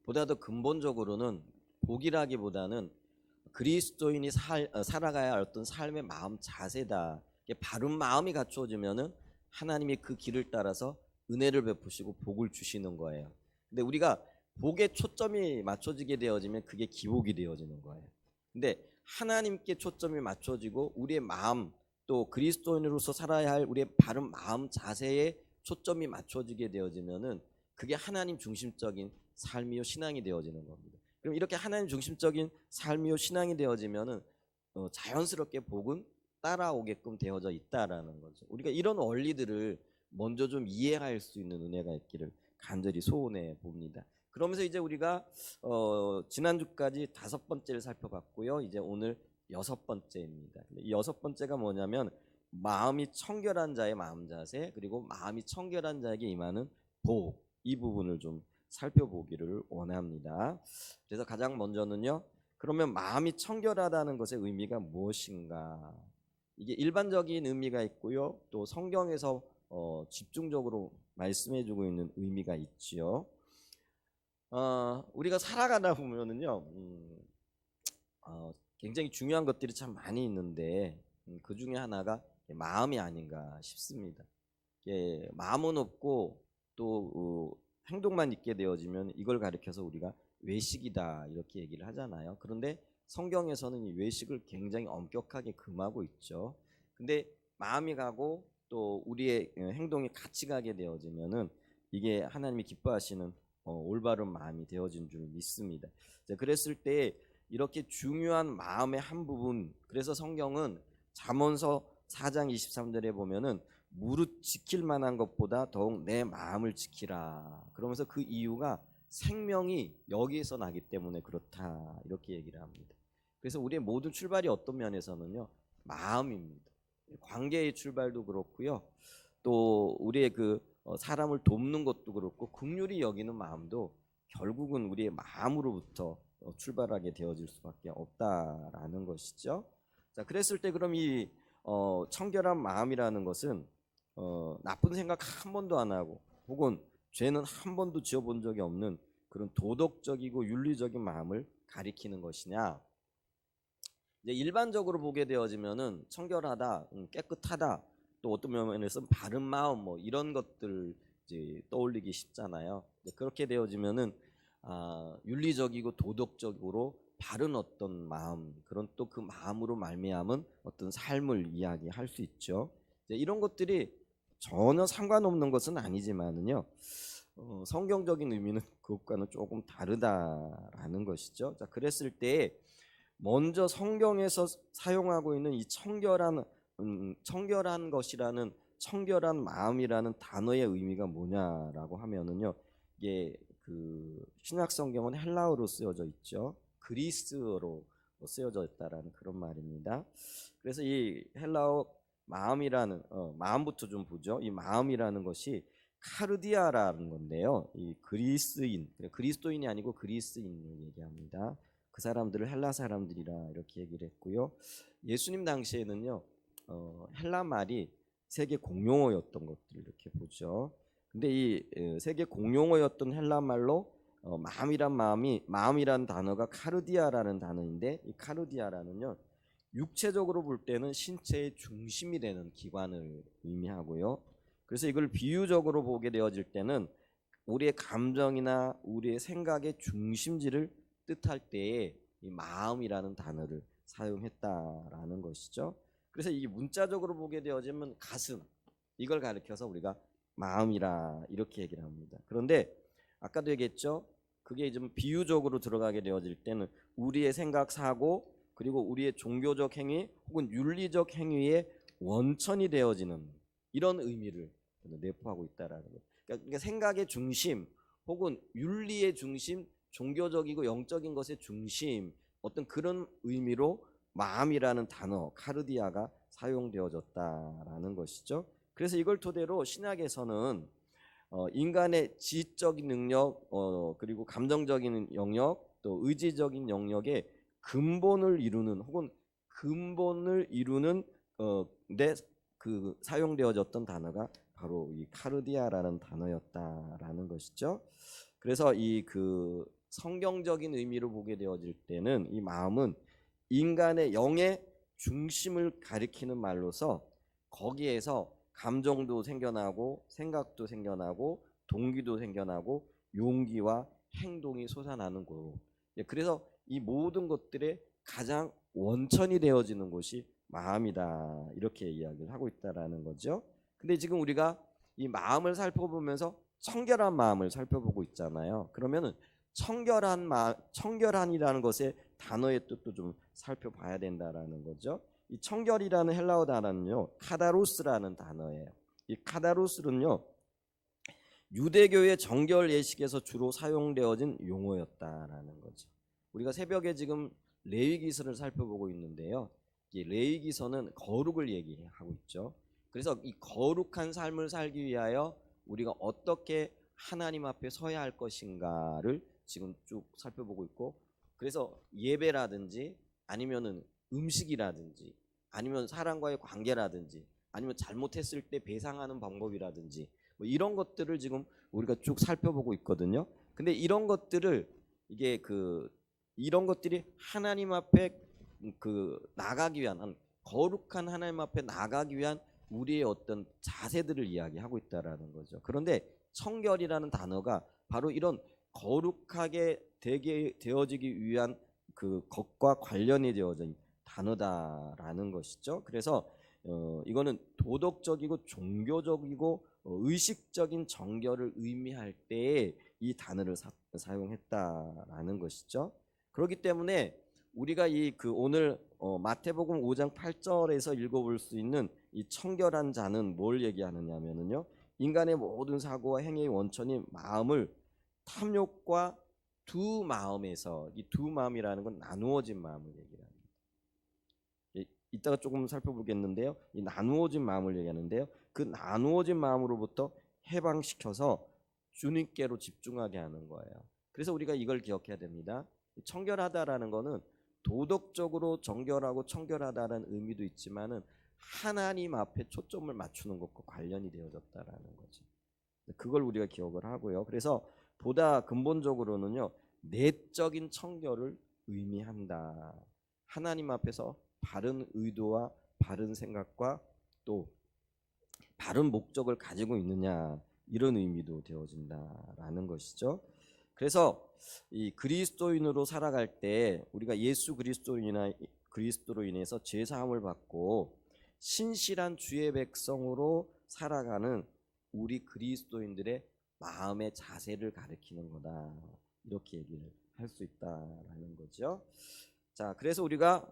보다 더 근본적으로는 복이라기보다는 그리스도인이 살아가야 할 어떤 삶의 마음 자세다. 바른 마음이 갖추어지면은 하나님이 그 길을 따라서 은혜를 베푸시고 복을 주시는 거예요. 근데 우리가 복에 초점이 맞춰지게 되어지면 그게 기복이 되어지는 거예요. 근데 하나님께 초점이 맞춰지고 우리의 마음, 또 그리스도인으로서 살아야 할 우리의 바른 마음 자세에 초점이 맞춰지게 되어지면은 그게 하나님 중심적인 삶이요 신앙이 되어지는 겁니다. 그럼 이렇게 하나님 중심적인 삶이요 신앙이 되어지면은 자연스럽게 복은 따라오게끔 되어져 있다라는 거죠. 우리가 이런 원리들을 먼저 좀 이해할 수 있는 은혜가 있기를 간절히 소원해 봅니다. 그러면서 이제 우리가 지난주까지 5번째를 살펴봤고요. 이제 오늘 6번째입니다. 이 6번째가 뭐냐면 마음이 청결한 자의 마음 자세, 그리고 마음이 청결한 자에게 임하는 복, 이 부분을 좀 살펴보기를 원합니다. 그래서 가장 먼저는요, 그러면 마음이 청결하다는 것의 의미가 무엇인가? 이게 일반적인 의미가 있고요, 또 성경에서 집중적으로 말씀해주고 있는 의미가 있지요. 우리가 살아가다 보면은요, 굉장히 중요한 것들이 참 많이 있는데 그 중에 하나가 마음이 아닌가 싶습니다. 마음은 없고 또 행동만 있게 되어지면 이걸 가리켜서 우리가 외식이다 이렇게 얘기를 하잖아요. 그런데 성경에서는 이 외식을 굉장히 엄격하게 금하고 있죠. 근데 마음이 가고 또 우리의 행동이 같이 가게 되어지면은 이게 하나님이 기뻐하시는 올바른 마음이 되어진 줄 믿습니다. 그랬을 때 이렇게 중요한 마음의 한 부분, 그래서 성경은 잠언서 4장 23절에 보면은 무릇 지킬 만한 것보다 더욱 내 마음을 지키라. 그러면서 그 이유가 생명이 여기에서 나기 때문에 그렇다 이렇게 얘기를 합니다. 그래서 우리의 모든 출발이 어떤 면에서는요, 마음입니다. 관계의 출발도 그렇고요, 또 우리의 사람을 돕는 것도 그렇고 긍휼히 여기는 마음도 결국은 우리의 마음으로부터 출발하게 되어질 수밖에 없다라는 것이죠. 자, 그랬을 때 그럼 이 청결한 마음이라는 것은 나쁜 생각 한 번도 안 하고 혹은 죄는 한 번도 지어본 적이 없는 그런 도덕적이고 윤리적인 마음을 가리키는 것이냐? 이제 일반적으로 보게 되어지면은 청결하다, 깨끗하다, 또 어떤 면에서는 바른 마음 뭐 이런 것들 이제 떠올리기 쉽잖아요. 그렇게 되어지면은 윤리적이고 도덕적으로 바른 어떤 마음, 그런 또 그 마음으로 말미암은 어떤 삶을 이야기할 수 있죠. 이런 것들이 전혀 상관없는 것은 아니지만은요, 성경적인 의미는 그것과는 조금 다르다라는 것이죠. 자, 그랬을 때 먼저 성경에서 사용하고 있는 이 청결한 것이라는 청결한 마음이라는 단어의 의미가 뭐냐라고 하면은요, 이게 신약 성경은 헬라어로 쓰여져 있죠. 그리스어로 쓰여져 있다라는 그런 말입니다. 그래서 이 헬라어 마음이라는 마음부터 좀 보죠. 이 마음이라는 것이 카르디아라는 건데요. 이 그리스도인이 아니고 그리스인을 얘기합니다. 그 사람들을 헬라 사람들이라 이렇게 얘기를 했고요. 예수님 당시에는요, 헬라 말이 세계 공용어였던 것들 이렇게 보죠. 근데 이 세계 공용어였던 헬라 말로 마음이란 단어가 카르디아라는 단어인데, 이 카르디아라는요, 육체적으로 볼 때는 신체의 중심이 되는 기관을 의미하고요. 그래서 이걸 비유적으로 보게 되어질 때는 우리의 감정이나 우리의 생각의 중심지를 뜻할 때에 이 마음이라는 단어를 사용했다라는 것이죠. 그래서 이 문자적으로 보게 되어지면 가슴, 이걸 가리켜서 우리가 마음이라 이렇게 얘기를 합니다. 그런데 아까도 얘기했죠. 그게 좀 비유적으로 들어가게 되어질 때는 우리의 생각, 사고, 그리고 우리의 종교적 행위 혹은 윤리적 행위의 원천이 되어지는 이런 의미를 내포하고 있다라는 거예요. 그러니까 생각의 중심 혹은 윤리의 중심, 종교적이고 영적인 것의 중심, 어떤 그런 의미로 마음이라는 단어 카르디아가 사용되어졌다라는 것이죠. 그래서 이걸 토대로 신약에서는 인간의 지적인 능력, 그리고 감정적인 영역, 또 의지적인 영역의 근본을 이루는 혹은 근본을 이루는 데 사용되어졌던 단어가 바로 이 카르디아라는 단어였다라는 것이죠. 그래서 이 성경적인 의미로 보게 되어질 때는 이 마음은 인간의 영의 중심을 가리키는 말로서 거기에서 감정도 생겨나고 생각도 생겨나고 동기도 생겨나고 용기와 행동이 솟아나는 곳. 그래서 이 모든 것들의 가장 원천이 되어지는 곳이 마음이다. 이렇게 이야기를 하고 있다라는 거죠. 근데 지금 우리가 이 마음을 살펴보면서 청결한 마음을 살펴보고 있잖아요. 그러면은 청결한이라는 것의 단어의 뜻도 좀 살펴봐야 된다라는 거죠. 이 청결이라는 헬라어 단어는요, 카다로스라는 단어예요. 이 카다로스는요, 유대교의 정결 예식에서 주로 사용되어진 용어였다라는 거죠. 우리가 새벽에 지금 레위기서를 살펴보고 있는데요. 이 레위기서는 거룩을 얘기하고 있죠. 그래서 이 거룩한 삶을 살기 위하여 우리가 어떻게 하나님 앞에 서야 할 것인가를 지금 쭉 살펴보고 있고, 그래서 예배라든지 아니면은 음식이라든지 아니면 사람과의 관계라든지 아니면 잘못했을 때 배상하는 방법이라든지 뭐 이런 것들을 지금 우리가 쭉 살펴보고 있거든요. 근데 이런 것들을 이런 것들이 하나님 앞에 나가기 위한 거룩한 하나님 앞에 나가기 위한 우리의 어떤 자세들을 이야기하고 있다라는 거죠. 그런데 청결이라는 단어가 바로 이런 거룩하게 되어지기 위한 그 것과 관련이 되어진 단어다라는 것이죠. 그래서 이거는 도덕적이고 종교적이고 의식적인 정결을 의미할 때에 이 단어를 사용했다라는 것이죠. 그렇기 때문에 우리가 오늘 마태복음 5장 8절에서 읽어볼 수 있는 이 청결한 자는 뭘 얘기하느냐면요, 인간의 모든 사고와 행위의 원천인 마음을 탐욕과 두 마음에서, 이 두 마음이라는 건 나누어진 마음을 얘기합니다. 이따가 조금 살펴보겠는데요, 이 나누어진 마음을 얘기하는데요, 그 나누어진 마음으로부터 해방시켜서 주님께로 집중하게 하는 거예요. 그래서 우리가 이걸 기억해야 됩니다. 청결하다라는 거는 도덕적으로 정결하고 청결하다라는 의미도 있지만은 하나님 앞에 초점을 맞추는 것과 관련이 되어졌다라는 거죠. 그걸 우리가 기억을 하고요. 그래서 보다 근본적으로는요, 내적인 청결을 의미한다. 하나님 앞에서 바른 의도와 바른 생각과 또 바른 목적을 가지고 있느냐, 이런 의미도 되어진다라는 것이죠. 그래서 이 그리스도인으로 살아갈 때 우리가 예수 그리스도로 인해서 죄 사함을 받고 신실한 주의 백성으로 살아가는 우리 그리스도인들의 마음의 자세를 가리키는 거다, 이렇게 얘기를 할 수 있다라는 거죠. 자, 그래서 우리가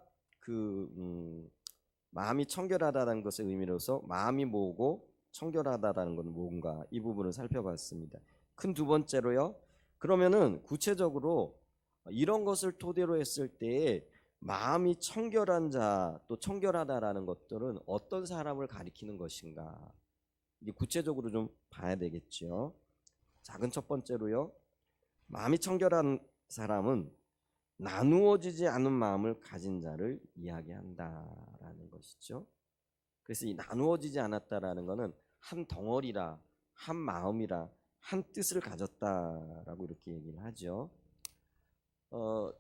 마음이 청결하다는 것의 의미로서 마음이 뭐고 청결하다라는 건 뭔가, 이 부분을 살펴봤습니다. 큰 두 번째로요, 그러면은 구체적으로 이런 것을 토대로 했을 때 마음이 청결한 자, 또 청결하다라는 것들은 어떤 사람을 가리키는 것인가, 이게 구체적으로 좀 봐야 되겠죠. 작은 첫 번째로요, 마음이 청결한 사람은 나누어지지 않은 마음을 가진 자를 이야기한다라는 것이죠. 그래서 이 나누어지지 않았다라는 것은 한 덩어리라, 한 마음이라, 한 뜻을 가졌다라고 이렇게 얘기를 하죠.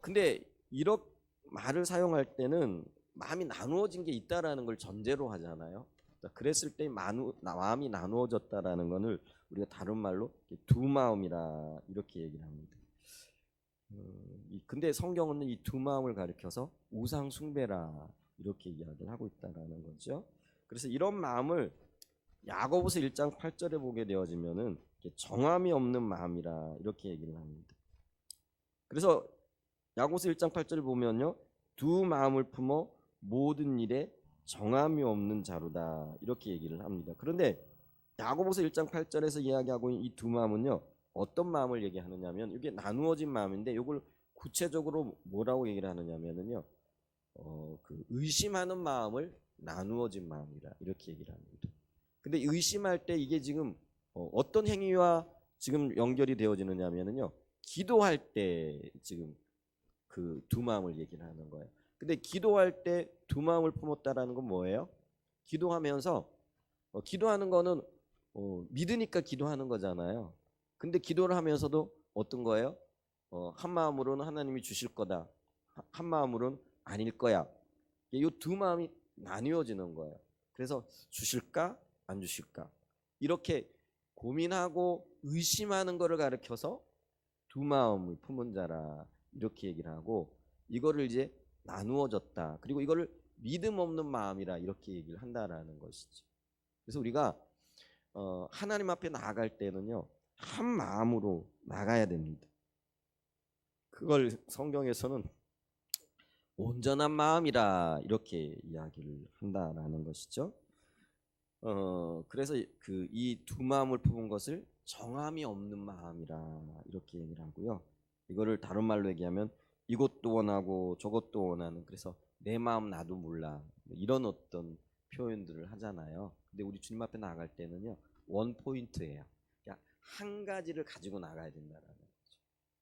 근데 이런 말을 사용할 때는 마음이 나누어진 게 있다라는 걸 전제로 하잖아요. 그랬을 때 마음이 나누어졌다라는 것을 우리가 다른 말로 두 마음이라 이렇게 얘기를 합니다. 근데 성경은 이 두 마음을 가리켜서 우상 숭배라 이렇게 이야기를 하고 있다라는 거죠. 그래서 이런 마음을 야고보서 1장 8절에 보게 되어지면은 정함이 없는 마음이라 이렇게 얘기를 합니다. 그래서 야고보서 1장 8절을 보면요, 두 마음을 품어 모든 일에 정함이 없는 자로다, 이렇게 얘기를 합니다. 그런데 야고보서 1장 8절에서 이야기하고 있는 이 두 마음은요, 어떤 마음을 얘기하느냐면, 이게 나누어진 마음인데 이걸 구체적으로 뭐라고 얘기를 하느냐면요, 의심하는 마음을 나누어진 마음이라 이렇게 얘기를 합니다. 근데 의심할 때 이게 지금 어떤 행위와 지금 연결이 되어지느냐면요, 기도할 때 지금 그 두 마음을 얘기를 하는 거예요. 근데 기도할 때 두 마음을 품었다라는 건 뭐예요? 기도하면서 기도하는 거는 믿으니까 기도하는 거잖아요. 근데 기도를 하면서도 어떤 거예요? 한 마음으로는 하나님이 주실 거다. 한 마음으로는 아닐 거야. 이 두 마음이 나뉘어지는 거예요. 그래서 주실까 안 주실까 이렇게 고민하고 의심하는 것을 가르쳐서 두 마음을 품은 자라 이렇게 얘기를 하고 이거를 이제 나누어졌다. 그리고 이거를 믿음 없는 마음이라 이렇게 얘기를 한다라는 것이죠. 그래서 우리가 하나님 앞에 나아갈 때는요 한 마음으로 나가야 됩니다. 그걸 성경에서는 온전한 마음이라 이렇게 이야기를 한다라는 것이죠. 그래서 그 이 두 마음을 품은 것을 정함이 없는 마음이라 이렇게 얘기를 하고요. 이거를 다른 말로 얘기하면 이것도 원하고 저것도 원하는, 그래서 내 마음 나도 몰라 이런 어떤 표현들을 하잖아요. 근데 우리 주님 앞에 나갈 때는요 원 포인트예요. 그러니까 한 가지를 가지고 나가야 된다라는 거죠.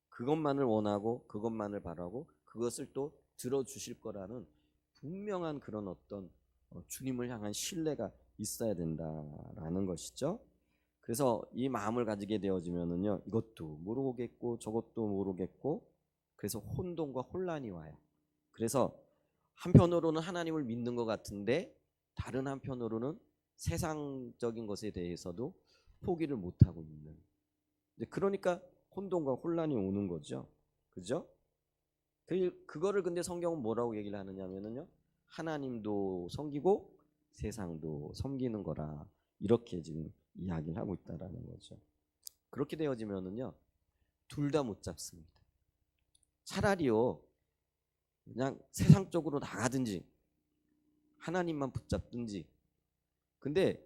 그것만을 원하고 그것만을 바라고 그것을 또 들어주실 거라는 분명한 그런 어떤 주님을 향한 신뢰가 있어야 된다라는 것이죠. 그래서 이 마음을 가지게 되어지면은요 이것도 모르겠고 저것도 모르겠고 그래서 혼돈과 혼란이 와요. 그래서 한편으로는 하나님을 믿는 것 같은데 다른 한편으로는 세상적인 것에 대해서도 포기를 못하고 있는, 그러니까 혼돈과 혼란이 오는 거죠. 그죠? 그거를 근데 성경은 뭐라고 얘기를 하느냐면요 하나님도 섬기고 세상도 섬기는 거라 이렇게 지금 이야기를 하고 있다라는 거죠. 그렇게 되어지면은요 둘 다 못 잡습니다. 차라리요 그냥 세상 쪽으로 나가든지 하나님만 붙잡든지. 근데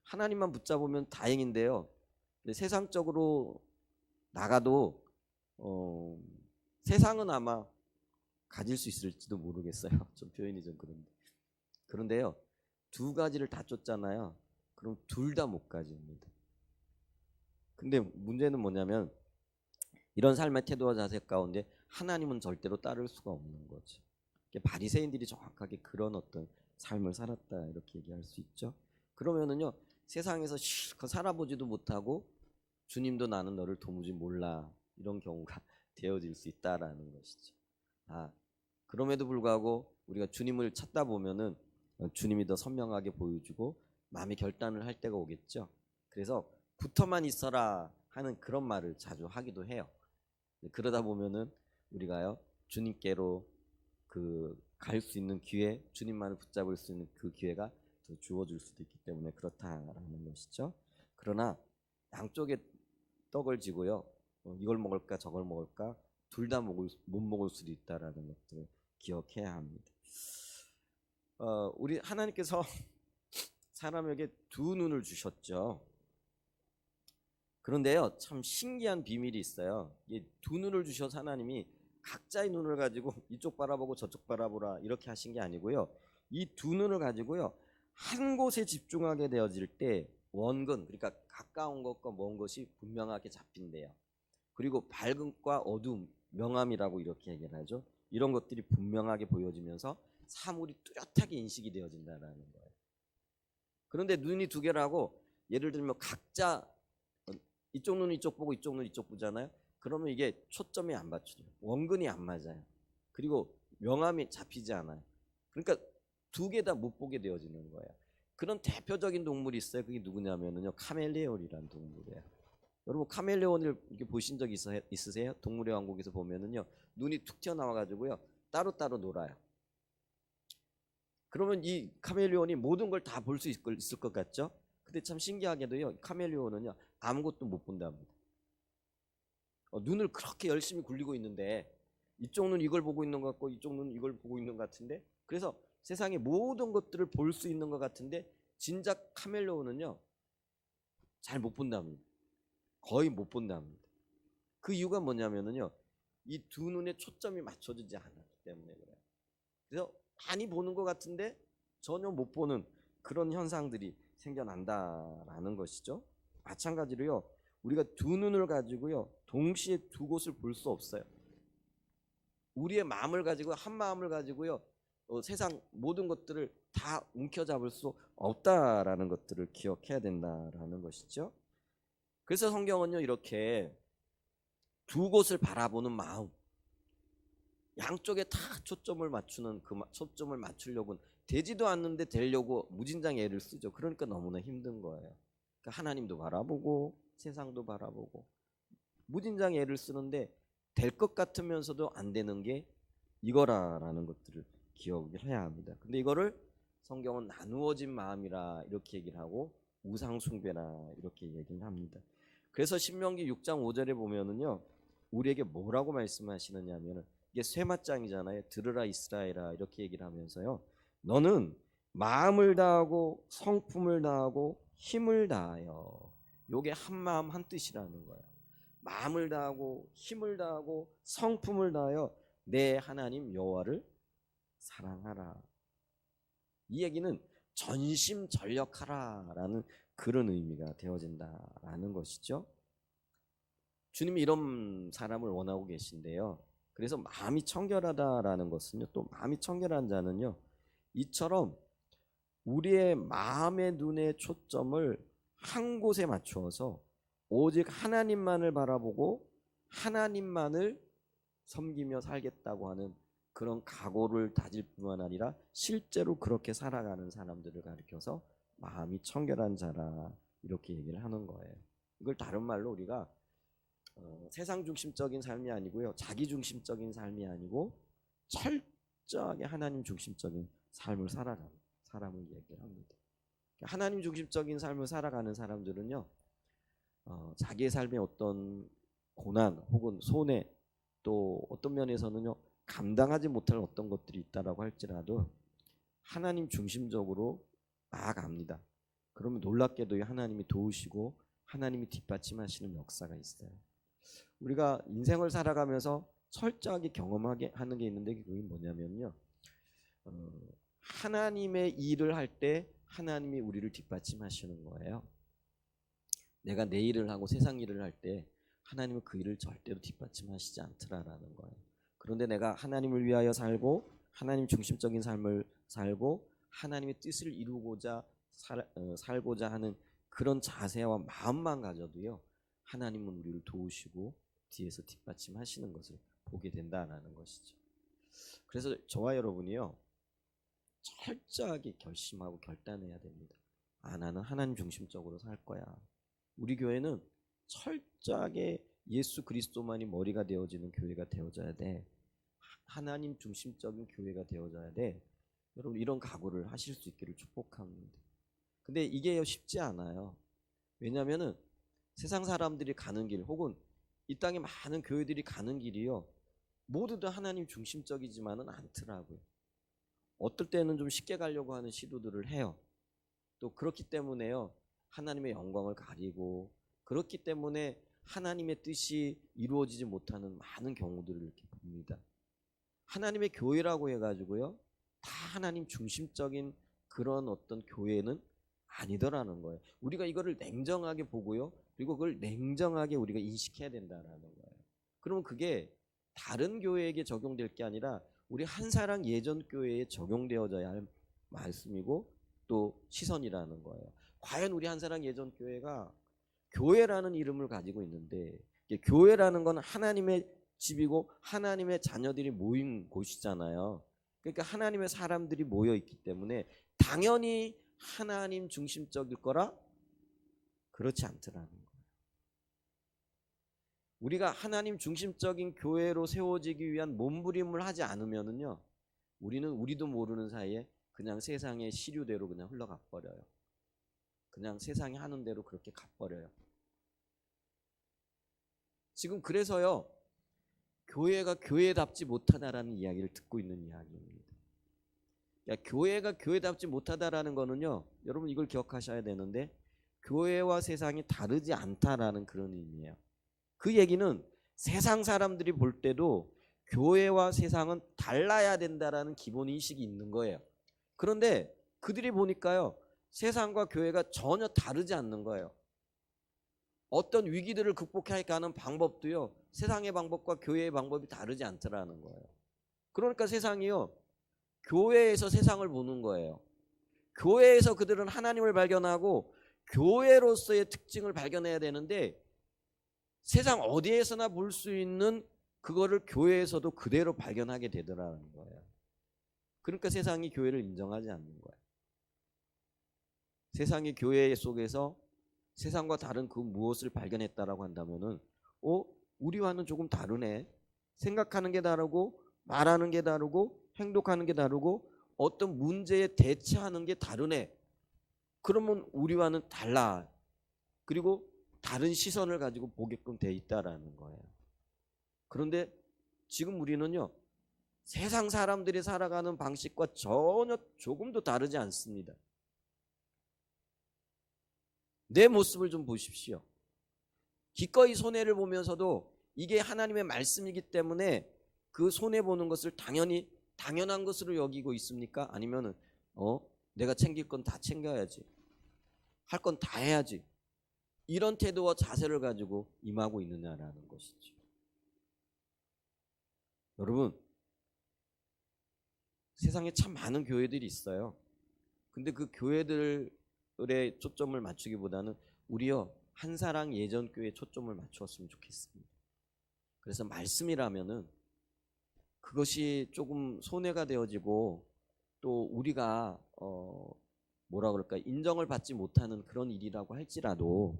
하나님만 붙잡으면 다행인데요. 근데 세상적으로 나가도 세상은 아마 가질 수 있을지도 모르겠어요. 좀 표현이 좀 그런데요 두 가지를 다 쫓잖아요. 그럼 둘 다 못 가집니다. 근데 문제는 뭐냐면 이런 삶의 태도와 자세 가운데 하나님은 절대로 따를 수가 없는 거죠. 바리새인들이 정확하게 그런 어떤 삶을 살았다 이렇게 얘기할 수 있죠. 그러면은요 세상에서 실컷 살아보지도 못하고 주님도 나는 너를 도무지 몰라 이런 경우가 되어질 수 있다라는 것이죠. 그럼에도 불구하고 우리가 주님을 찾다 보면은 주님이 더 선명하게 보여주고 마음의 결단을 할 때가 오겠죠. 그래서 붙어만 있어라 하는 그런 말을 자주 하기도 해요. 그러다 보면은 우리가요 주님께로 갈 수 있는 기회, 주님만을 붙잡을 수 있는 그 기회가 더 주어질 수도 있기 때문에 그렇다라는 것이죠. 그러나 양쪽에 떡을 지고요 이걸 먹을까 저걸 먹을까 둘 다 못 먹을 수도 있다라는 것들을 기억해야 합니다. 우리 하나님께서 사람에게 두 눈을 주셨죠. 그런데요 참 신기한 비밀이 있어요. 이 두 눈을 주셔서 하나님이 각자의 눈을 가지고 이쪽 바라보고 저쪽 바라보라 이렇게 하신 게 아니고요. 이 두 눈을 가지고요 한 곳에 집중하게 되어질 때 원근, 그러니까 가까운 것과 먼 것이 분명하게 잡힌대요. 그리고 밝은 것과 어두움, 명암이라고 이렇게 얘기를 하죠. 이런 것들이 분명하게 보여지면서 사물이 뚜렷하게 인식이 되어진다는 거예요. 그런데 눈이 두 개라고 예를 들면 각자 이쪽 눈은 이쪽 보고 이쪽 눈은 이쪽 보잖아요. 그러면 이게 초점이 안 맞춰져요. 원근이 안 맞아요. 그리고 명암이 잡히지 않아요. 그러니까 두 개 다 못 보게 되어지는 거예요. 그런 대표적인 동물이 있어요. 그게 누구냐면요 카멜레온이라는 동물이에요. 여러분 카멜레온을 이렇게 보신 적 있으세요? 동물의 왕국에서 보면은요 눈이 툭 튀어나와 가지고요 따로따로 놀아요. 그러면 이 카멜레온이 모든 걸 다 볼 수 있을 것 같죠? 근데 참 신기하게도요 카멜레온은요 아무것도 못 본답니다. 눈을 그렇게 열심히 굴리고 있는데 이쪽 눈 이걸 보고 있는 것 같고 이쪽 눈 이걸 보고 있는 것 같은데, 그래서 세상의 모든 것들을 볼 수 있는 것 같은데 진작 카멜레온은요 잘 못 본답니다. 거의 못 본답니다. 그 이유가 뭐냐면은요 이 두 눈에 초점이 맞춰지지 않았기 때문에 그래요. 그래서 많이 보는 것 같은데 전혀 못 보는 그런 현상들이 생겨난다라는 것이죠. 마찬가지로요 우리가 두 눈을 가지고요 동시에 두 곳을 볼 수 없어요. 우리의 마음을 가지고 한 마음을 가지고요 세상 모든 것들을 다 움켜잡을 수 없다라는 것들을 기억해야 된다라는 것이죠. 그래서 성경은요 이렇게 두 곳을 바라보는 마음, 양쪽에 다 초점을 맞추는 초점을 맞추려고는 되지도 않는데 되려고 무진장 애를 쓰죠. 그러니까 너무나 힘든 거예요. 그러니까 하나님도 바라보고 세상도 바라보고 무진장 애를 쓰는데 될 것 같으면서도 안 되는 게 이거라라는 것들을 기억을 해야 합니다. 근데 이거를 성경은 나누어진 마음이라 이렇게 얘기를 하고 우상 숭배라 이렇게 얘기를 합니다. 그래서 신명기 6장 5절에 보면은요, 우리에게 뭐라고 말씀하시느냐면은, 이게 쇠맞장이잖아요. 들으라 이스라엘아 이렇게 얘기를 하면서요, 너는 마음을 다하고 성품을 다하고 힘을 다하여, 요게 한 마음 한 뜻이라는 거예요. 마음을 다하고 힘을 다하고 성품을 다하여 내 하나님 여호와를 사랑하라. 이 얘기는 전심전력하라라는 그런 의미가 되어진다라는 것이죠. 주님이 이런 사람을 원하고 계신데요. 그래서 마음이 청결하다라는 것은요, 또 마음이 청결한 자는요, 이처럼 우리의 마음의 눈의 초점을 한 곳에 맞추어서 오직 하나님만을 바라보고 하나님만을 섬기며 살겠다고 하는 그런 각오를 다질 뿐만 아니라 실제로 그렇게 살아가는 사람들을 가리켜서 마음이 청결한 자라 이렇게 얘기를 하는 거예요. 이걸 다른 말로 우리가 세상 중심적인 삶이 아니고요, 자기 중심적인 삶이 아니고 철저하게 하나님 중심적인 삶을 살아가는 사람을 얘기를 합니다. 하나님 중심적인 삶을 살아가는 사람들은요, 자기의 삶에 어떤 고난 혹은 손해, 또 어떤 면에서는요 감당하지 못할 어떤 것들이 있다라고 할지라도 하나님 중심적으로 나아갑니다. 그러면 놀랍게도 하나님이 도우시고 하나님이 뒷받침하시는 역사가 있어요. 우리가 인생을 살아가면서 철저하게 경험하게 하는 게 있는데, 그게 뭐냐면요, 하나님의 일을 할 때 하나님이 우리를 뒷받침하시는 거예요. 내가 내 일을 하고 세상 일을 할 때 하나님은 그 일을 절대로 뒷받침하시지 않더라라는 거예요. 그런데 내가 하나님을 위하여 살고 하나님 중심적인 삶을 살고 하나님의 뜻을 이루고자 살고자 하는 그런 자세와 마음만 가져도요, 하나님은 우리를 도우시고 뒤에서 뒷받침하시는 것을 보게 된다라는 것이죠. 그래서 저와 여러분이요, 철저하게 결심하고 결단해야 됩니다. 나는 하나님 중심적으로 살 거야. 우리 교회는 철저하게 예수 그리스도만이 머리가 되어지는 교회가 되어져야 돼. 하나님 중심적인 교회가 되어져야 돼. 여러분, 이런 각오를 하실 수 있기를 축복합니다. 근데 이게 쉽지 않아요. 왜냐하면은 세상 사람들이 가는 길, 혹은 이 땅에 많은 교회들이 가는 길이요, 모두 다 하나님 중심적이지만은 않더라고요. 어떨 때는 좀 쉽게 가려고 하는 시도들을 해요. 또 그렇기 때문에요, 하나님의 영광을 가리고, 그렇기 때문에 하나님의 뜻이 이루어지지 못하는 많은 경우들을 이렇게 봅니다. 하나님의 교회라고 해가지고요, 다 하나님 중심적인 그런 어떤 교회는 아니더라는 거예요. 우리가 이거를 냉정하게 보고요, 그리고 그걸 냉정하게 우리가 인식해야 된다라는 거예요. 그러면 그게 다른 교회에게 적용될 게 아니라 우리 한사랑 예전 교회에 적용되어져야 할 말씀이고 또 시선이라는 거예요. 과연 우리 한사랑 예전 교회가 교회라는 이름을 가지고 있는데, 교회라는 건 하나님의 집이고 하나님의 자녀들이 모인 곳이잖아요. 그러니까 하나님의 사람들이 모여 있기 때문에 당연히 하나님 중심적일 거라? 그렇지 않더라는 거예요. 우리가 하나님 중심적인 교회로 세워지기 위한 몸부림을 하지 않으면은요, 우리는 우리도 모르는 사이에 그냥 세상의 시류대로 그냥 흘러가 버려요. 그냥 세상이 하는 대로 그렇게 가버려요. 지금 그래서요, 교회가 교회답지 못하다라는 이야기를 듣고 있는 이야기입니다. 교회가 교회답지 못하다라는 거는요, 여러분 이걸 기억하셔야 되는데, 교회와 세상이 다르지 않다라는 그런 의미예요. 그 얘기는 세상 사람들이 볼 때도 교회와 세상은 달라야 된다라는 기본 인식이 있는 거예요. 그런데 그들이 보니까요, 세상과 교회가 전혀 다르지 않는 거예요. 어떤 위기들을 극복해 가는 방법도요, 세상의 방법과 교회의 방법이 다르지 않더라는 거예요. 그러니까 세상이요, 교회에서 세상을 보는 거예요. 교회에서 그들은 하나님을 발견하고 교회로서의 특징을 발견해야 되는데, 세상 어디에서나 볼 수 있는 그거를 교회에서도 그대로 발견하게 되더라는 거예요. 그러니까 세상이 교회를 인정하지 않는 거예요. 세상이 교회 속에서 세상과 다른 그 무엇을 발견했다라고 한다면은 우리와는 조금 다르네. 생각하는 게 다르고 말하는 게 다르고 행동하는 게 다르고 어떤 문제에 대처하는 게 다르네. 그러면 우리와는 달라. 그리고 다른 시선을 가지고 보게끔 돼 있다라는 거예요. 그런데 지금 우리는요, 세상 사람들이 살아가는 방식과 전혀 조금도 다르지 않습니다. 내 모습을 좀 보십시오. 기꺼이 손해를 보면서도 이게 하나님의 말씀이기 때문에 그 손해 보는 것을 당연한 것으로 여기고 있습니까? 아니면은 내가 챙길 건 다 챙겨야지, 할 건 다 해야지, 이런 태도와 자세를 가지고 임하고 있느냐라는 것이죠. 여러분, 세상에 참 많은 교회들이 있어요. 근데 그 교회들의 초점을 맞추기보다는 우리요, 한사랑 예전교회에 초점을 맞추었으면 좋겠습니다. 그래서 말씀이라면은 그것이 조금 손해가 되어지고 또 우리가 뭐라 그럴까, 인정을 받지 못하는 그런 일이라고 할지라도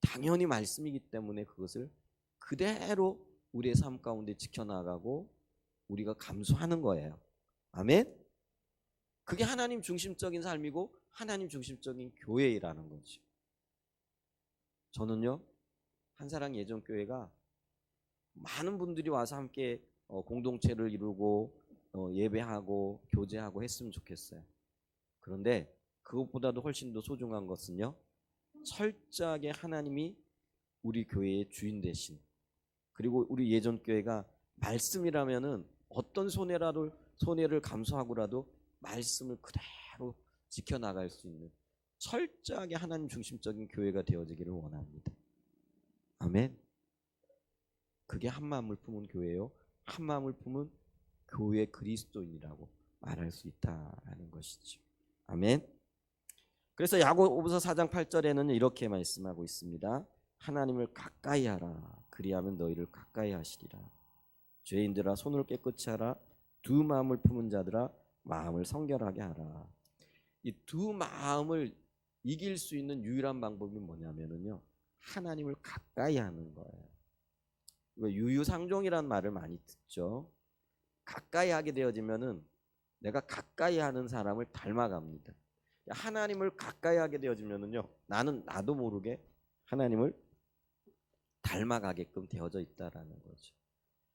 당연히 말씀이기 때문에 그것을 그대로 우리의 삶 가운데 지켜나가고 우리가 감수하는 거예요. 아멘? 그게 하나님 중심적인 삶이고 하나님 중심적인 교회라는 거죠. 저는요, 한사랑 예전교회가 많은 분들이 와서 함께 공동체를 이루고 예배하고 교제하고 했으면 좋겠어요. 그런데 그것보다도 훨씬 더 소중한 것은요, 철저하게 하나님이 우리 교회의 주인 되신, 그리고 우리 예전교회가 말씀이라면은 어떤 손해를 감수하고라도 말씀을 그대로 지켜나갈 수 있는 철저하게 하나님 중심적인 교회가 되어지기를 원합니다. 아멘. 그게 한마음을 품은 교회요, 한마음을 품은 교회 그리스도인이라고 말할 수 있다라는 것이죠. 아멘. 그래서 야고보서 4장 8절에는 이렇게 말씀하고 있습니다. 하나님을 가까이 하라. 그리하면 너희를 가까이 하시리라. 죄인들아 손을 깨끗이 하라. 두 마음을 품은 자들아 마음을 성결하게 하라. 이 두 마음을 이길 수 있는 유일한 방법이 뭐냐면요, 하나님을 가까이 하는 거예요. 유유상종이라는 말을 많이 듣죠. 가까이 하게 되어지면은 내가 가까이 하는 사람을 닮아갑니다. 하나님을 가까이 하게 되어지면은요, 나는 나도 모르게 하나님을 닮아가게끔 되어져 있다라는 거죠.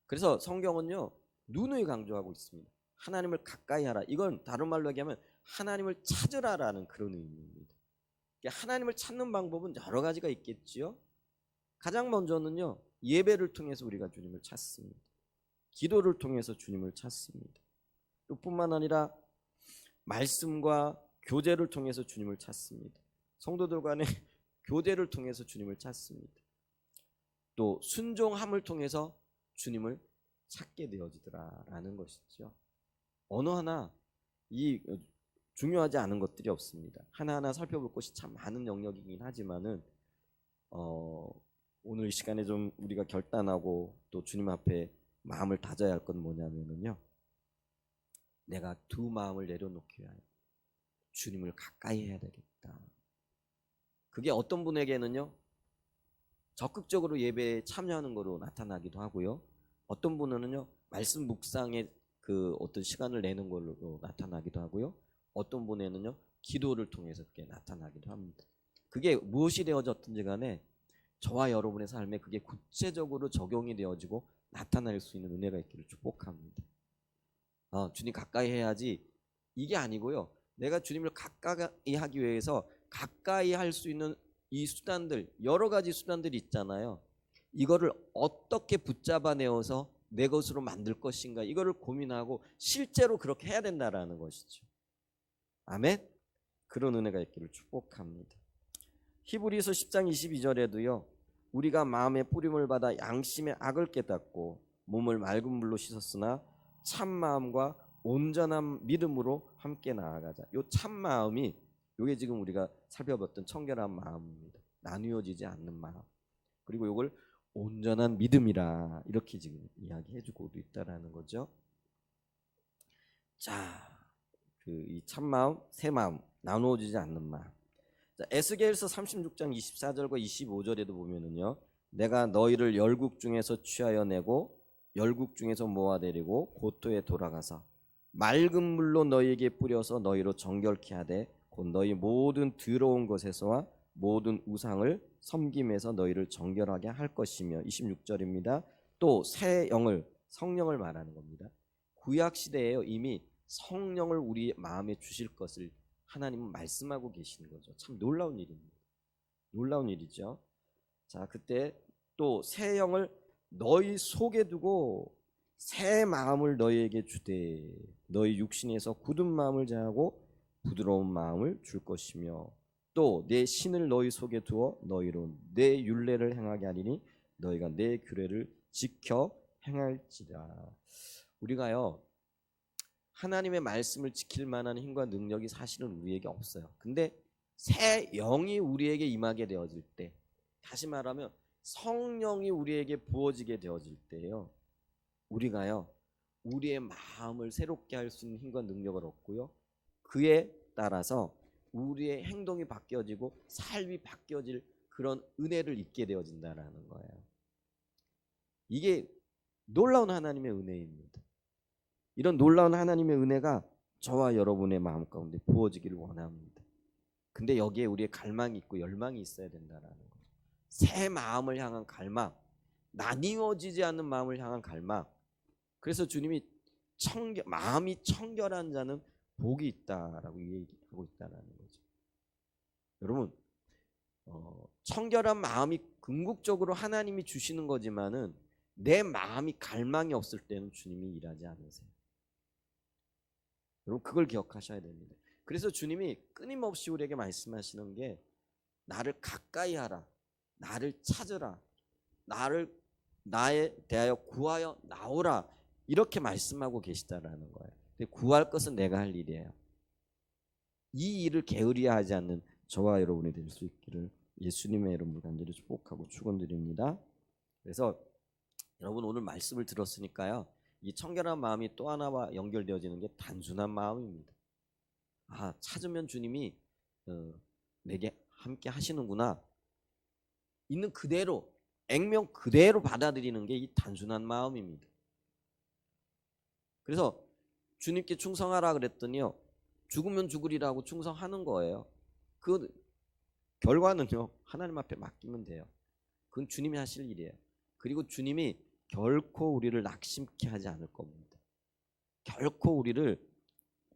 그래서 성경은요, 누누이 강조하고 있습니다. 하나님을 가까이 하라. 이건 다른 말로 얘기하면 하나님을 찾으라라는 그런 의미입니다. 하나님을 찾는 방법은 여러 가지가 있겠지요. 가장 먼저는요, 예배를 통해서 우리가 주님을 찾습니다. 기도를 통해서 주님을 찾습니다. 또 뿐만 아니라 말씀과 교제를 통해서 주님을 찾습니다. 성도들 간의 교제를 통해서 주님을 찾습니다. 또 순종함을 통해서 주님을 찾게 되어지더라라는 것이죠. 어느 하나 이 중요하지 않은 것들이 없습니다. 하나하나 살펴볼 것이 참 많은 영역이긴 하지만은 오늘 이 시간에 좀 우리가 결단하고 또 주님 앞에 마음을 다져야 할 건 뭐냐면은요, 내가 두 마음을 내려놓기 위하여 주님을 가까이 해야 되겠다. 그게 어떤 분에게는요, 적극적으로 예배에 참여하는 거로 나타나기도 하고요, 어떤 분은요, 말씀 묵상에 그 어떤 시간을 내는 걸로 나타나기도 하고요, 어떤 분에는요, 기도를 통해서 그게 나타나기도 합니다. 그게 무엇이 되어졌든지 간에 저와 여러분의 삶에 그게 구체적으로 적용이 되어지고 나타날 수 있는 은혜가 있기를 축복합니다. 주님 가까이 해야지, 이게 아니고요, 내가 주님을 가까이 하기 위해서 가까이 할 수 있는 이 수단들, 여러 가지 수단들이 있잖아요. 이거를 어떻게 붙잡아내어서 내 것으로 만들 것인가, 이거를 고민하고 실제로 그렇게 해야 된다라는 것이죠. 아멘. 그런 은혜가 있기를 축복합니다. 히브리서 10장 22절에도요, 우리가 마음의 뿌림을 받아 양심의 악을 깨닫고 몸을 맑은 물로 씻었으나 참 마음과 온전한 믿음으로 함께 나아가자. 요 참 마음이 요게 지금 우리가 살펴봤던 청결한 마음입니다. 나누어지지 않는 마음. 그리고 요걸 온전한 믿음이라 이렇게 지금 이야기해주고도 있다라는 거죠. 자, 그 이 참마음, 새 마음, 나누어지지 않는 마음. 자, 에스겔서 36장 24절과 25절에도 보면은요, 내가 너희를 열국 중에서 취하여 내고 열국 중에서 모아내리고 고토에 돌아가서 맑은 물로 너희에게 뿌려서 너희로 정결케 하되 곧 너희 모든 더러운 것에서와 모든 우상을 섬김에서 너희를 정결하게 할 것이며 26절입니다. 또 새 영을, 성령을 말하는 겁니다. 구약 시대에요, 이미 성령을 우리 마음에 주실 것을 하나님은 말씀하고 계시는 거죠. 참 놀라운 일입니다. 놀라운 일이죠. 자, 그때 또 새 영을 너희 속에 두고 새 마음을 너희에게 주되 너희 육신에서 굳은 마음을 제하고 부드러운 마음을 줄 것이며 또 내 신을 너희 속에 두어 너희로 내 율례를 행하게 하리니 너희가 내 규례를 지켜 행할지라. 우리가요, 하나님의 말씀을 지킬 만한 힘과 능력이 사실은 우리에게 없어요. 근데 새 영이 우리에게 임하게 되어질 때, 다시 말하면 성령이 우리에게 부어지게 되어질 때요, 우리가요 우리의 마음을 새롭게 할 수 있는 힘과 능력을 얻고요, 그에 따라서 우리의 행동이 바뀌어지고 삶이 바뀌어질 그런 은혜를 입게 되어진다라는 거예요. 이게 놀라운 하나님의 은혜입니다. 이런 놀라운 하나님의 은혜가 저와 여러분의 마음 가운데 부어지기를 원합니다. 근데 여기에 우리의 갈망이 있고 열망이 있어야 된다라는 거죠. 새 마음을 향한 갈망, 나뉘어지지 않는 마음을 향한 갈망. 그래서 주님이 마음이 청결한 자는 복이 있다라고 얘기하고 있다라는 거죠. 여러분, 청결한 마음이 궁극적으로 하나님이 주시는 거지만은 내 마음이 갈망이 없을 때는 주님이 일하지 않으세요. 여러분, 그걸 기억하셔야 됩니다. 그래서 주님이 끊임없이 우리에게 말씀하시는 게 나를 가까이 하라, 나를 찾으라, 나에 대하여 구하여 나오라, 이렇게 말씀하고 계시다라는 거예요. 구할 것은 내가 할 일이에요. 이 일을 게으리하지 않는 저와 여러분이 될 수 있기를 예수님의 이름으로 간절히 축복하고 축원드립니다. 그래서 여러분, 오늘 말씀을 들었으니까요, 이 청결한 마음이 또 하나와 연결되어지는 게 단순한 마음입니다. 아, 찾으면 주님이 내게 함께 하시는구나, 있는 그대로 액면 그대로 받아들이는 게 이 단순한 마음입니다. 그래서 주님께 충성하라 그랬더니요, 죽으면 죽으리라고 충성하는 거예요. 그 결과는요, 하나님 앞에 맡기면 돼요. 그건 주님이 하실 일이에요. 그리고 주님이 결코 우리를 낙심케 하지 않을 겁니다. 결코 우리를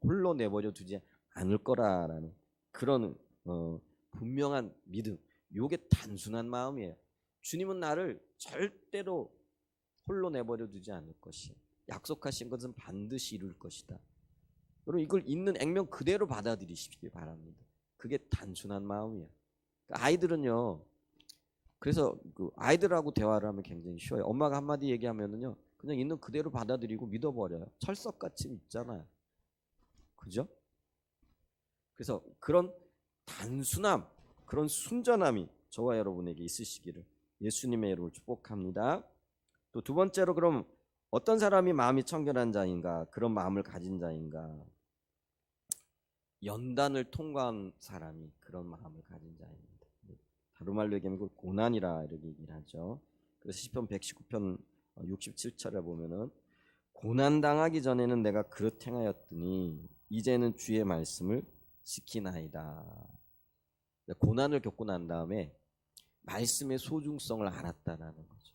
홀로 내버려 두지 않을 거라라는 그런 분명한 믿음, 요게 단순한 마음이에요. 주님은 나를 절대로 홀로 내버려 두지 않을 것이, 약속하신 것은 반드시 이룰 것이다. 여러분, 이걸 있는 액면 그대로 받아들이시기 바랍니다. 그게 단순한 마음이에요. 아이들은요, 그래서 그 아이들하고 대화를 하면 굉장히 쉬워요. 엄마가 한마디 얘기하면은요, 그냥 있는 그대로 받아들이고 믿어버려요. 철석같이 믿잖아요. 그죠? 그래서 그런 단순함, 그런 순전함이 저와 여러분에게 있으시기를 예수님의 이름으로 축복합니다. 또 두 번째로, 그럼 어떤 사람이 마음이 청결한 자인가, 그런 마음을 가진 자인가? 연단을 통과한 사람이 그런 마음을 가진 자입니다. 다른 말로 얘기하면 그걸 고난이라 이렇게 얘기를 하죠. 그래서 시편 119편 67절에 보면은 고난 당하기 전에는 내가 그릇 행하였더니 이제는 주의 말씀을 지키나이다. 고난을 겪고 난 다음에 말씀의 소중성을 알았다라는 거죠.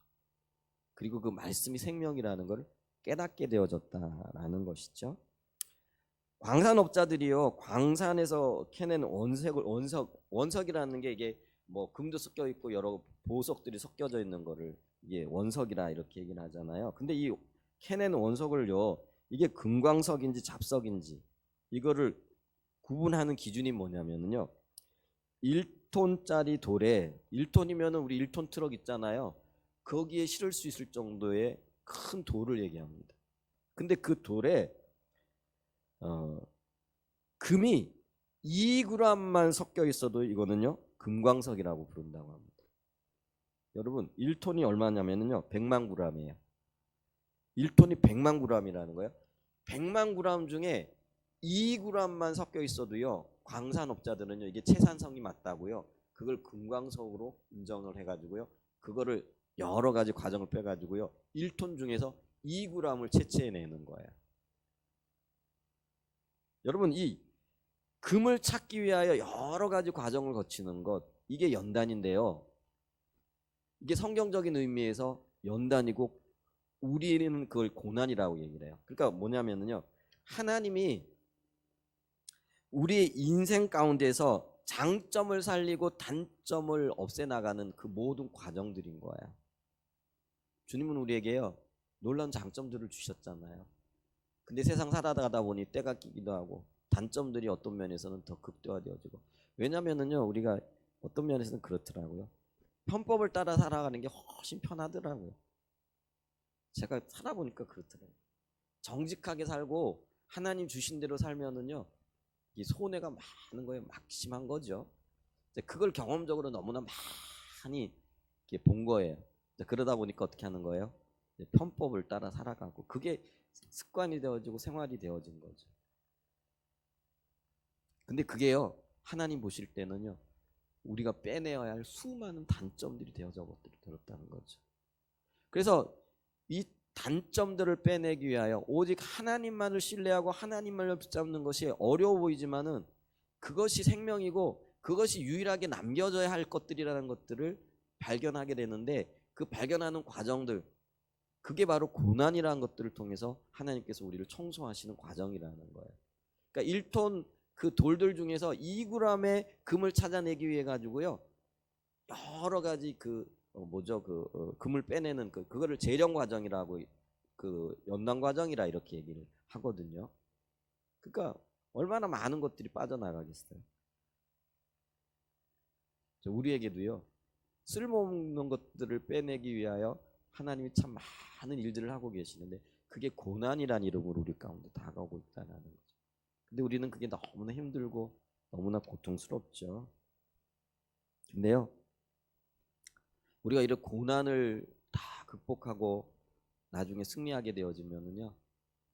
그리고 그 말씀이 생명이라는 걸 깨닫게 되어졌다라는 것이죠. 광산업자들이요, 광산에서 캐낸 원석이라는 게 이게 뭐 금도 섞여 있고 여러 보석들이 섞여져 있는 거를 이게 원석이라 이렇게 얘기를 하잖아요. 근데 이 캐낸 원석을요, 이게 금광석인지 잡석인지 이거를 구분하는 기준이 뭐냐면요, 1톤짜리 돌에, 1톤이면은 우리 1톤 트럭 있잖아요. 거기에 실을 수 있을 정도의 큰 돌을 얘기합니다. 근데 그 돌에 금이 2g만 섞여 있어도 이거는요, 금광석이라고 부른다고 합니다. 여러분 1톤이 얼마냐면요 100만 g이에요. 1톤이 100만 g이라는 거예요. 100만 g 중에 2g만 섞여 있어도요 광산업자들은요 이게 채산성이 맞다고요 그걸 금광석으로 인정을 해가지고요 그거를 여러 가지 과정을 빼가지고요 1톤 중에서 2g을 채취해내는 거예요. 여러분 이 금을 찾기 위하여 여러 가지 과정을 거치는 것 이게 연단인데요. 이게 성경적인 의미에서 연단이고 우리는 그걸 고난이라고 얘기를 해요. 그러니까 뭐냐면요. 하나님이 우리의 인생 가운데서 장점을 살리고 단점을 없애나가는 그 모든 과정들인 거예요. 주님은 우리에게요. 놀라운 장점들을 주셨잖아요. 근데 세상 살아가다 보니 때가 끼기도 하고 단점들이 어떤 면에서는 더 극대화되어지고 왜냐면은요. 우리가 어떤 면에서는 그렇더라고요. 편법을 따라 살아가는 게 훨씬 편하더라고요. 제가 살아보니까 그렇더라고요. 정직하게 살고 하나님 주신 대로 살면은요. 이 손해가 많은 거예요. 막심한 거죠. 그걸 경험적으로 너무나 많이 본 거예요. 그러다 보니까 어떻게 하는 거예요? 편법을 따라 살아가고 그게 습관이 되어지고 생활이 되어진 거죠. 근데 그게요. 하나님 보실 때는요. 우리가 빼내어야 할 수많은 단점들이 되어져 버렸다는 거죠. 그래서 이 단점들을 빼내기 위하여 오직 하나님만을 신뢰하고 하나님만을 붙잡는 것이 어려워 보이지만은 그것이 생명이고 그것이 유일하게 남겨져야 할 것들이라는 것들을 발견하게 되는데 그 발견하는 과정들 그게 바로 고난이라는 것들을 통해서 하나님께서 우리를 청소하시는 과정이라는 거예요. 그러니까 1톤 그 돌들 중에서 2g의 금을 찾아내기 위해 가지고요 여러 가지 금을 빼내는 그거를 재령 과정이라고 연단 과정이라 이렇게 얘기를 하거든요. 그러니까 얼마나 많은 것들이 빠져나가겠어요. 우리에게도요 쓸모없는 것들을 빼내기 위하여 하나님이 참 많은 일들을 하고 계시는데 그게 고난이란 이름으로 우리 가운데 다가오고 있다는 거죠. 근데 우리는 그게 너무나 힘들고 너무나 고통스럽죠. 근데요 우리가 이런 고난을 다 극복하고 나중에 승리하게 되어지면은요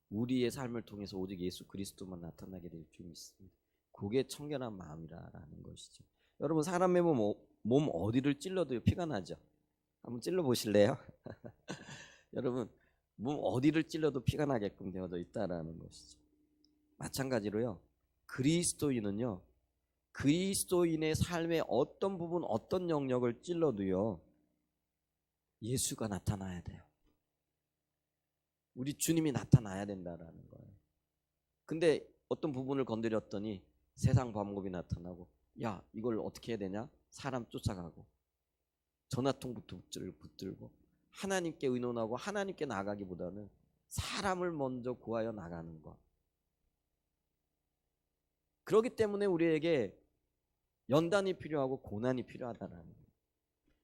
우리의 삶을 통해서 오직 예수 그리스도만 나타나게 될 줄 믿습니다. 그게 청결한 마음이라는 것이죠. 여러분 사람의 몸 어디를 찔러도 피가 나죠. 한번 찔러 보실래요? 여러분 몸 어디를 찔러도 피가 나게끔 되어져 있다라는 것이죠. 마찬가지로요 그리스도인은요 그리스도인의 삶의 어떤 부분 어떤 영역을 찔러도요 예수가 나타나야 돼요. 우리 주님이 나타나야 된다라는 거예요. 근데 어떤 부분을 건드렸더니 세상 방법이 나타나고 야 이걸 어떻게 해야 되냐 사람 쫓아가고 전화통부터 붙들고 하나님께 의논하고 하나님께 나가기보다는 사람을 먼저 구하여 나가는 것. 그렇기 때문에 우리에게 연단이 필요하고 고난이 필요하다라는 거예요.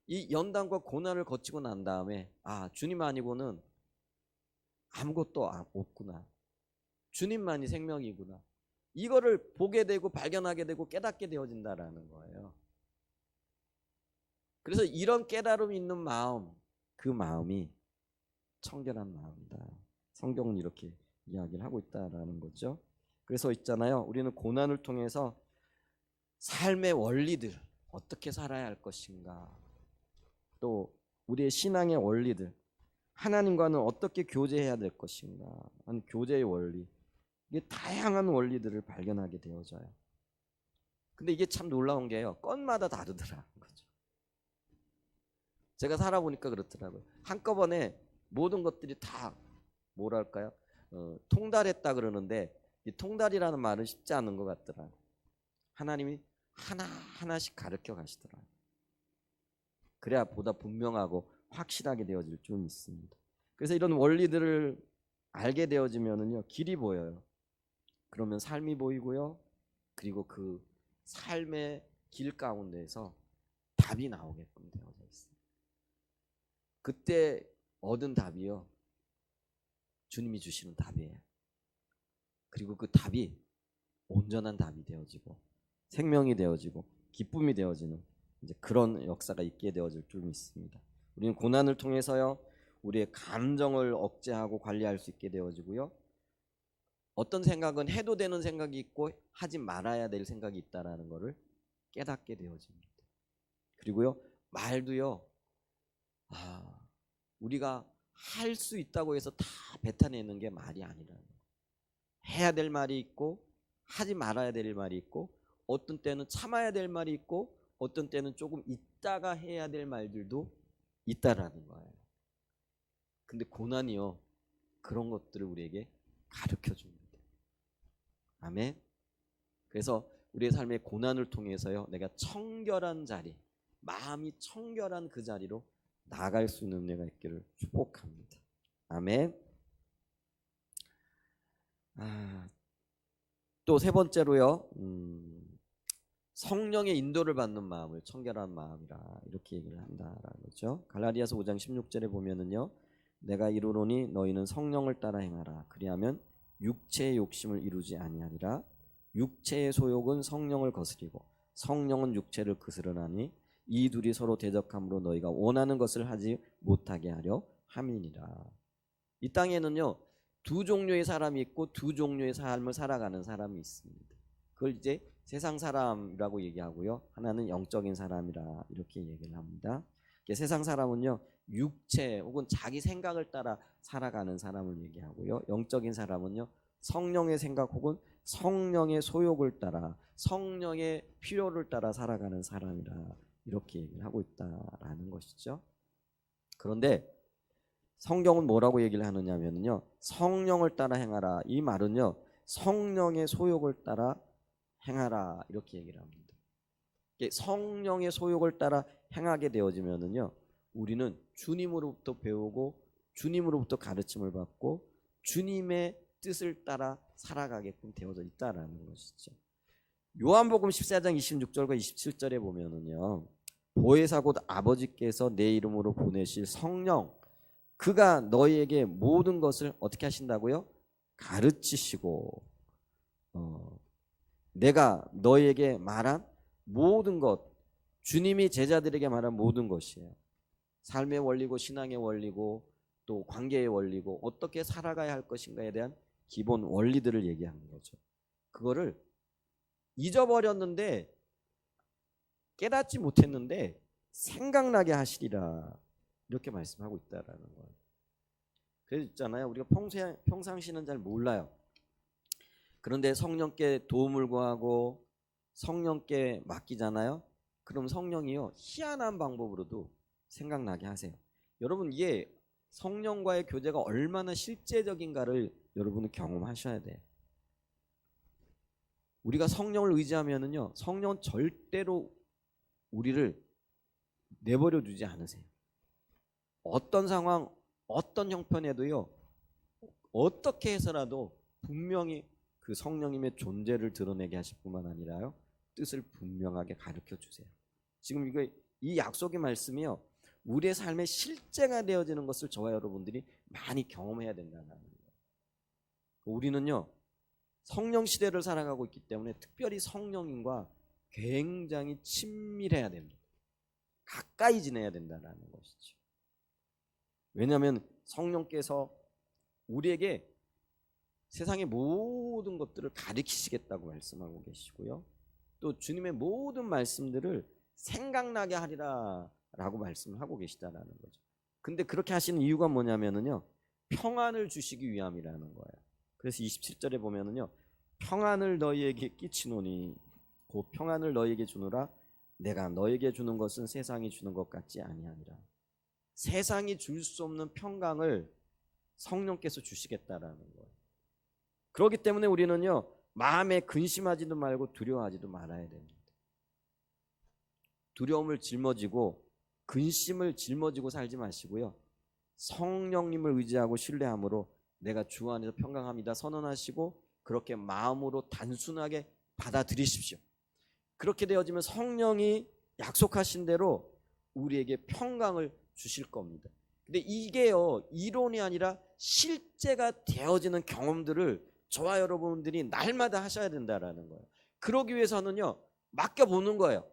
이 연단과 고난을 거치고 난 다음에 주님 아니고는 아무것도 없구나. 주님만이 생명이구나. 이거를 보게 되고 발견하게 되고 깨닫게 되어진다라는 거예요. 그래서 이런 깨달음이 있는 마음, 그 마음이 청결한 마음이다. 성경은 이렇게 이야기를 하고 있다라는 거죠. 그래서 있잖아요. 우리는 고난을 통해서 삶의 원리들, 어떻게 살아야 할 것인가, 또 우리의 신앙의 원리들, 하나님과는 어떻게 교제해야 될 것인가 하는 교제의 원리, 이게 다양한 원리들을 발견하게 되어져요. 근데 이게 참 놀라운 게요. 건마다 다르더라는 거죠. 제가 살아보니까 그렇더라고요. 한꺼번에 모든 것들이 다 뭐랄까요? 통달했다 그러는데 이 통달이라는 말은 쉽지 않은 것 같더라. 하나님이 하나하나씩 가르쳐 가시더라. 그래야 보다 분명하고 확실하게 되어질 줄 믿습니다. 그래서 이런 원리들을 알게 되어지면은요 길이 보여요. 그러면 삶이 보이고요. 그리고 그 삶의 길 가운데서 답이 나오게끔 되어져 있어요. 그때 얻은 답이요. 주님이 주시는 답이에요. 그리고 그 답이 온전한 답이 되어지고 생명이 되어지고 기쁨이 되어지는 이제 그런 역사가 있게 되어질 줄 믿습니다. 우리는 고난을 통해서요 우리의 감정을 억제하고 관리할 수 있게 되어지고요. 어떤 생각은 해도 되는 생각이 있고 하지 말아야 될 생각이 있다라는 것을 깨닫게 되어집니다. 그리고요 말도요 우리가 할 수 있다고 해서 다 뱉어내는 게 말이 아니라는 거예요. 해야 될 말이 있고 하지 말아야 될 말이 있고 어떤 때는 참아야 될 말이 있고 어떤 때는 조금 있다가 해야 될 말들도 있다라는 거예요. 근데 고난이요 그런 것들을 우리에게 가르쳐 줍니다. 아멘. 그래서 우리의 삶의 고난을 통해서요 내가 청결한 자리, 마음이 청결한 그 자리로 나아갈 수 있는 은혜가 있기를 축복합니다. 아멘. 또 세 번째로요 성령의 인도를 받는 마음을 청결한 마음이라 이렇게 얘기를 한다라는 거죠. 갈라디아서 5장 16절에 보면은요 내가 이르노니 너희는 성령을 따라 행하라. 그리하면 육체의 욕심을 이루지 아니하리라. 육체의 소욕은 성령을 거스리고 성령은 육체를 거스르나니 이 둘이 서로 대적함으로 너희가 원하는 것을 하지 못하게 하려 함이니라. 이 땅에는요 두 종류의 사람이 있고 두 종류의 삶을 살아가는 사람이 있습니다. 그걸 이제 세상 사람이라고 얘기하고요 하나는 영적인 사람이라 이렇게 얘기를 합니다. 세상 사람은요 육체 혹은 자기 생각을 따라 살아가는 사람을 얘기하고요 영적인 사람은요 성령의 생각 혹은 성령의 소욕을 따라 성령의 필요를 따라 살아가는 사람이라 이렇게 얘기를 하고 있다라는 것이죠. 그런데 성경은 뭐라고 얘기를 하느냐면요 성령을 따라 행하라. 이 말은요 성령의 소욕을 따라 행하라 이렇게 얘기를 합니다. 성령의 소욕을 따라 행하게 되어지면은요 우리는 주님으로부터 배우고 주님으로부터 가르침을 받고 주님의 뜻을 따라 살아가게끔 되어져 있다라는 것이죠. 요한복음 14장 26절과 27절에 보면은요 보혜사 곧 아버지께서 내 이름으로 보내실 성령 그가 너희에게 모든 것을 어떻게 하신다고요? 가르치시고 내가 너희에게 말한 모든 것 주님이 제자들에게 말한 모든 것이에요. 삶의 원리고 신앙의 원리고 또 관계의 원리고 어떻게 살아가야 할 것인가에 대한 기본 원리들을 얘기하는 거죠. 그거를 잊어버렸는데 깨닫지 못했는데 생각나게 하시리라 이렇게 말씀하고 있다라는 거예요. 그래서 있잖아요 우리가 평상시는 잘 몰라요. 그런데 성령께 도움을 구하고 성령께 맡기잖아요. 그럼 성령이요 희한한 방법으로도 생각나게 하세요. 여러분 이게 성령과의 교제가 얼마나 실제적인가를 여러분은 경험하셔야 돼요. 우리가 성령을 의지하면은요 성령은 절대로 우리를 내버려 두지 않으세요. 어떤 상황 어떤 형편에도요 어떻게 해서라도 분명히 그 성령님의 존재를 드러내게 하실 뿐만 아니라요 뜻을 분명하게 가르쳐 주세요. 지금 이거 이 약속의 말씀이요 우리의 삶의 실제가 되어지는 것을 저와 여러분들이 많이 경험해야 된다는 거예요. 우리는요 성령 시대를 살아가고 있기 때문에 특별히 성령님과 굉장히 친밀해야 됩니다. 가까이 지내야 된다는 것이죠. 왜냐하면 성령께서 우리에게 세상의 모든 것들을 가르치시겠다고 말씀하고 계시고요 또 주님의 모든 말씀들을 생각나게 하리라 라고 말씀을 하고 계시다라는 거죠. 근데 그렇게 하시는 이유가 뭐냐면은요 평안을 주시기 위함이라는 거예요. 그래서 27절에 보면은요 평안을 너희에게 끼치노니 그 평안을 너희에게 주노라. 내가 너희에게 주는 것은 세상이 주는 것 같지 아니하니라. 세상이 줄 수 없는 평강을 성령께서 주시겠다라는 거예요. 그렇기 때문에 우리는요 마음에 근심하지도 말고 두려워하지도 말아야 됩니다. 두려움을 짊어지고 근심을 짊어지고 살지 마시고요 성령님을 의지하고 신뢰함으로 내가 주 안에서 평강합니다 선언하시고 그렇게 마음으로 단순하게 받아들이십시오. 그렇게 되어지면 성령이 약속하신 대로 우리에게 평강을 주실 겁니다. 근데 이게요 이론이 아니라 실제가 되어지는 경험들을 저와 여러분들이 날마다 하셔야 된다라는 거예요. 그러기 위해서는요 맡겨보는 거예요.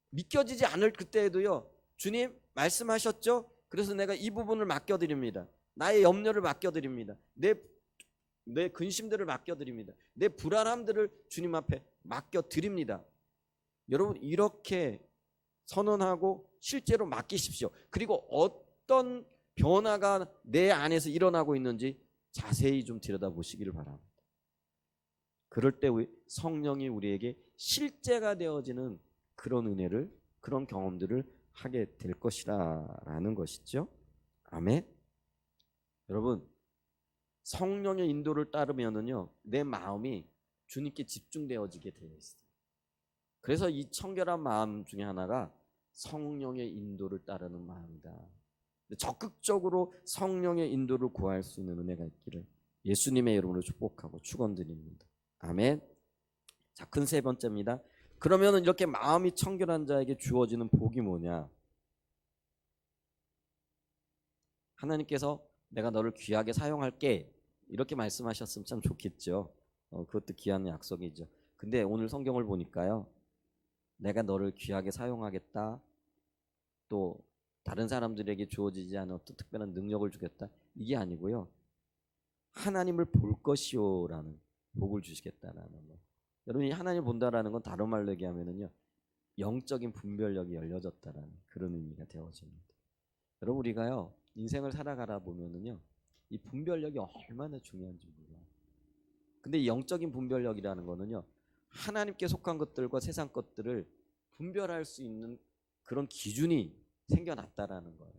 믿겨지지 않을 그때에도요, 주님 말씀하셨죠? 그래서 내가 이 부분을 맡겨드립니다. 나의 염려를 맡겨드립니다. 내 근심들을 맡겨드립니다. 내 불안함들을 주님 앞에 맡겨드립니다. 여러분, 이렇게 선언하고 실제로 맡기십시오. 그리고 어떤 변화가 내 안에서 일어나고 있는지 자세히 좀 들여다보시기를 바랍니다. 그럴 때 성령이 우리에게 실제가 되어지는 그런 은혜를, 그런 경험들을 하게 될 것이라는 것이죠. 아멘. 여러분, 성령의 인도를 따르면은요, 내 마음이 주님께 집중되어지게 되어 있어요. 그래서 이 청결한 마음 중에 하나가 성령의 인도를 따르는 마음이다. 적극적으로 성령의 인도를 구할 수 있는 은혜가 있기를 예수님의 이름으로 축복하고 축원드립니다. 아멘. 자, 큰 세 번째입니다. 그러면 이렇게 마음이 청결한 자에게 주어지는 복이 뭐냐? 하나님께서 내가 너를 귀하게 사용할게 이렇게 말씀하셨으면 참 좋겠죠. 그것도 귀한 약속이죠. 근데 오늘 성경을 보니까요, 내가 너를 귀하게 사용하겠다, 또 다른 사람들에게 주어지지 않은 어떤 특별한 능력을 주겠다, 이게 아니고요, 하나님을 볼 것이요라는 복을 주시겠다라는 거. 여러분이 하나님을 본다라는 건 다른 말로 얘기하면은요, 영적인 분별력이 열려졌다라는 그런 의미가 되어집니다. 여러분, 우리가요 인생을 살아가다 보면은요, 이 분별력이 얼마나 중요한지 몰라요. 근데 이 영적인 분별력이라는 거는요, 하나님께 속한 것들과 세상 것들을 분별할 수 있는 그런 기준이 생겨났다라는 거예요.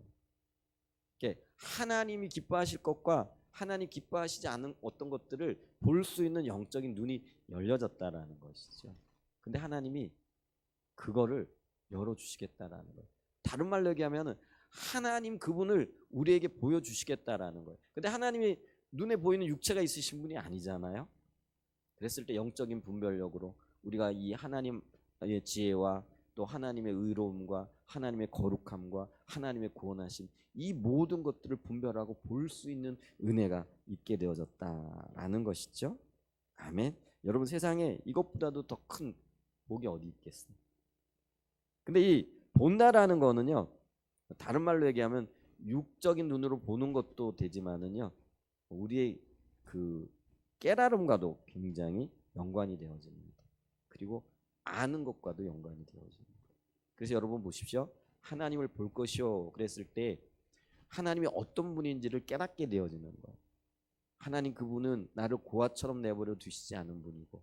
이게 하나님이 기뻐하실 것과 하나님 기뻐하시지 않은 어떤 것들을 볼 수 있는 영적인 눈이 열려졌다라는 것이죠. 근데 하나님이 그거를 열어주시겠다라는 거예요. 다른 말로 얘기하면은 하나님 그분을 우리에게 보여주시겠다라는 거예요. 근데 하나님이 눈에 보이는 육체가 있으신 분이 아니잖아요. 그랬을 때 영적인 분별력으로 우리가 이 하나님의 지혜와 또 하나님의 의로움과 하나님의 거룩함과 하나님의 구원하심, 이 모든 것들을 분별하고 볼 수 있는 은혜가 있게 되어졌다라는 것이죠. 아멘. 여러분, 세상에 이것보다도 더 큰 복이 어디 있겠어요? 근데 이 본다라는 거는요, 다른 말로 얘기하면 육적인 눈으로 보는 것도 되지만은요, 우리의 그 깨달음과도 굉장히 연관이 되어집니다. 그리고 아는 것과도 연관이 되어집니다. 그래서 여러분 보십시오. 하나님을 볼 것이요 그랬을 때 하나님이 어떤 분인지를 깨닫게 되어지는 거예요. 하나님 그분은 나를 고아처럼 내버려 두시지 않은 분이고,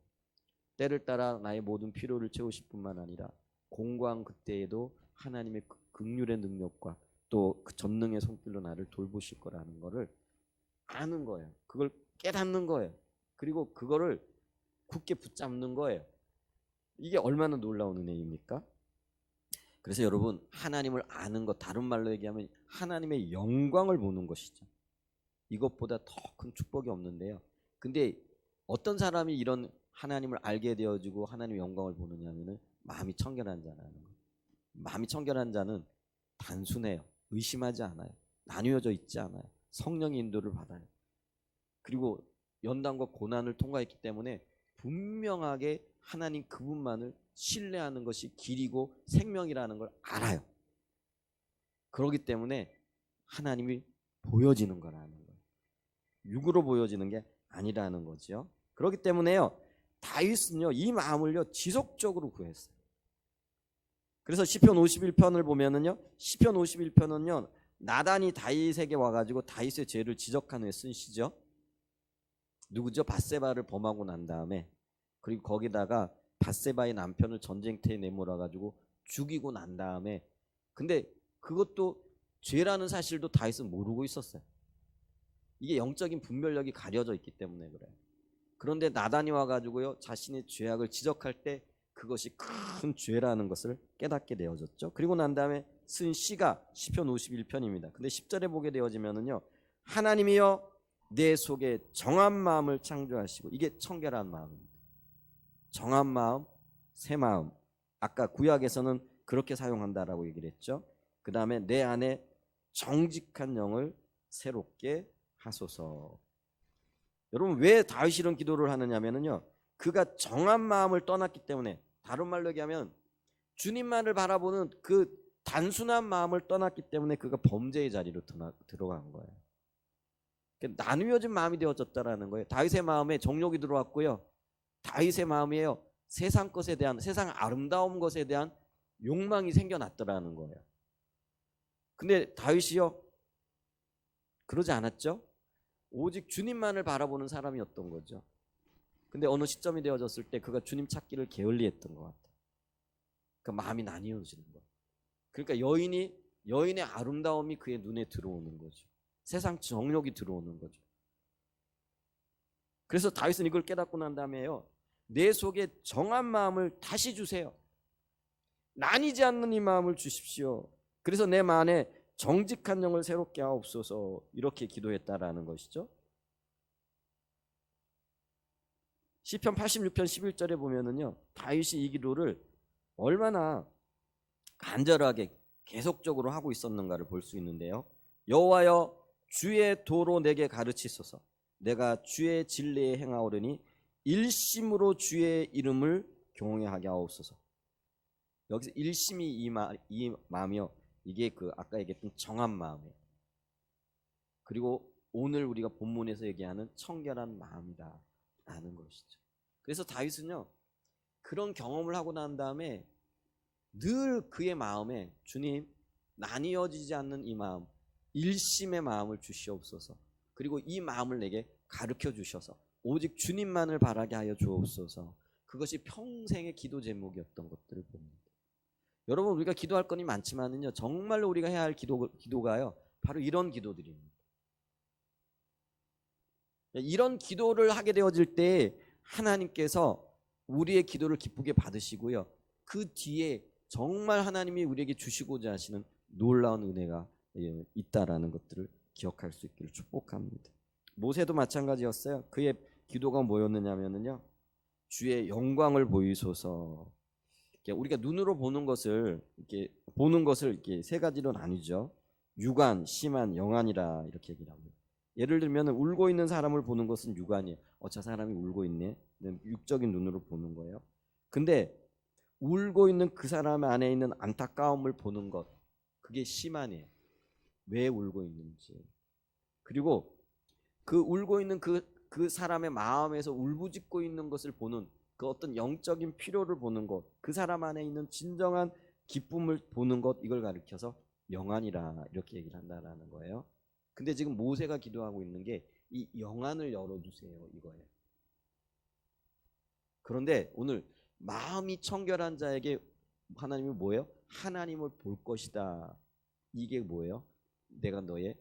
때를 따라 나의 모든 필요를 채우실 뿐만 아니라 공고한 그때에도 하나님의 긍휼의 능력과 또 그 전능의 손길로 나를 돌보실 거라는 거를 아는 거예요. 그걸 깨닫는 거예요. 그리고 그거를 굳게 붙잡는 거예요. 이게 얼마나 놀라운 은혜입니까? 그래서 여러분, 하나님을 아는 것, 다른 말로 얘기하면 하나님의 영광을 보는 것이죠. 이것보다 더 큰 축복이 없는데요. 근데 어떤 사람이 이런 하나님을 알게 되어지고 하나님의 영광을 보느냐 하면은 마음이 청결한 자라는 거예요. 마음이 청결한 자는 단순해요. 의심하지 않아요. 나뉘어져 있지 않아요. 성령의 인도를 받아요. 그리고 연단과 고난을 통과했기 때문에 분명하게 하나님 그분만을 신뢰하는 것이 길이고 생명이라는 걸 알아요. 그렇기 때문에 하나님이 보여지는 거라는 거예요. 육으로 보여지는 게 아니라는 거죠. 그렇기 때문에요, 다윗은요 이 마음을요 지속적으로 구했어요. 그래서 시편 51편을 보면은요, 시편 51편은요 나단이 다윗에게 와가지고 다윗의 죄를 지적한 후에 쓴 시죠. 누구죠? 밧세바를 범하고 난 다음에, 그리고 거기다가 밧세바의 남편을 전쟁터에 내몰아 가지고 죽이고 난 다음에, 근데 그것도 죄라는 사실도 다윗은 모르고 있었어요. 이게 영적인 분별력이 가려져 있기 때문에 그래요. 그런데 나단이 와가지고요 자신의 죄악을 지적할 때 그것이 큰 죄라는 것을 깨닫게 되어졌죠. 그리고 난 다음에 쓴 시가 시편 51편입니다. 근데 10절에 보게 되어지면은요, 하나님이여 내 속에 정한 마음을 창조하시고, 이게 청결한 마음입니다. 정한 마음, 새 마음. 아까 구약에서는 그렇게 사용한다라고 얘기를 했죠. 그 다음에 내 안에 정직한 영을 새롭게 하소서. 여러분, 왜 다윗이 이런 기도를 하느냐면요, 그가 정한 마음을 떠났기 때문에, 다른 말로 얘기하면 주님만을 바라보는 그 단순한 마음을 떠났기 때문에 그가 범죄의 자리로 들어간 거예요. 나누어진 마음이 되어졌다라는 거예요. 다윗의 마음에 정욕이 들어왔고요. 다윗의 마음이에요. 세상 것에 대한, 세상 아름다운 것에 대한 욕망이 생겨났더라는 거예요. 근데 다윗이요, 그러지 않았죠. 오직 주님만을 바라보는 사람이었던 거죠. 근데 어느 시점이 되어졌을 때 그가 주님 찾기를 게을리했던 것 같아요. 그 마음이 나뉘어지는 거예요. 그러니까 여인의 아름다움이 그의 눈에 들어오는 거죠. 세상 정욕이 들어오는 거죠. 그래서 다윗은 이걸 깨닫고 난 다음에요, 내 속에 정한 마음을 다시 주세요. 나뉘지 않는 이 마음을 주십시오. 그래서 내 마음에 정직한 영을 새롭게 하옵소서, 이렇게 기도했다라는 것이죠. 시편 86편 11절에 보면은요, 다윗이 이 기도를 얼마나 간절하게 계속적으로 하고 있었는가를 볼 수 있는데요. 여호와여, 주의 도로 내게 가르치소서. 내가 주의 진리에 행하오려니 일심으로 주의 이름을 경외하게 하옵소서. 여기서 일심이 이 마음이요, 이게 그 아까 얘기했던 정한 마음이에요. 그리고 오늘 우리가 본문에서 얘기하는 청결한 마음이다 라는 것이죠. 그래서 다윗은요, 그런 경험을 하고 난 다음에 늘 그의 마음에 주님, 나뉘어지지 않는 이 마음, 일심의 마음을 주시옵소서. 그리고 이 마음을 내게 가르쳐 주셔서 오직 주님만을 바라게 하여 주옵소서. 그것이 평생의 기도 제목이었던 것들을 봅니다. 여러분, 우리가 기도할 건이 많지만은요, 정말로 우리가 해야 할 기도가요, 바로 이런 기도들입니다. 이런 기도를 하게 되어질 때 하나님께서 우리의 기도를 기쁘게 받으시고요, 그 뒤에 정말 하나님이 우리에게 주시고자 하시는 놀라운 은혜가 있다라는 것들을 기억할 수 있기를 축복합니다. 모세도 마찬가지였어요. 그의 기도가 뭐였느냐면요, 주의 영광을 보이소서. 우리가 눈으로 보는 것을 이렇게 세 가지로 나뉘죠. 육안, 심안, 영안이라 이렇게 얘기를 합니다. 예를 들면 울고 있는 사람을 보는 것은 육안이에요. 저 사람이 울고 있네. 육적인 눈으로 보는 거예요. 근데 울고 있는 그 사람 안에 있는 안타까움을 보는 것, 그게 심안이에요. 왜 울고 있는지. 그리고 그 울고 있는 그 사람의 마음에서 울부짖고 있는 것을 보는 그 어떤 영적인 필요를 보는 것, 그 사람 안에 있는 진정한 기쁨을 보는 것, 이걸 가리켜서 영안이라 이렇게 얘기를 한다라는 거예요. 근데 지금 모세가 기도하고 있는 게 이 영안을 열어주세요, 이거예요. 그런데 오늘 마음이 청결한 자에게 하나님이 뭐예요? 하나님을 볼 것이다. 이게 뭐예요? 내가 너의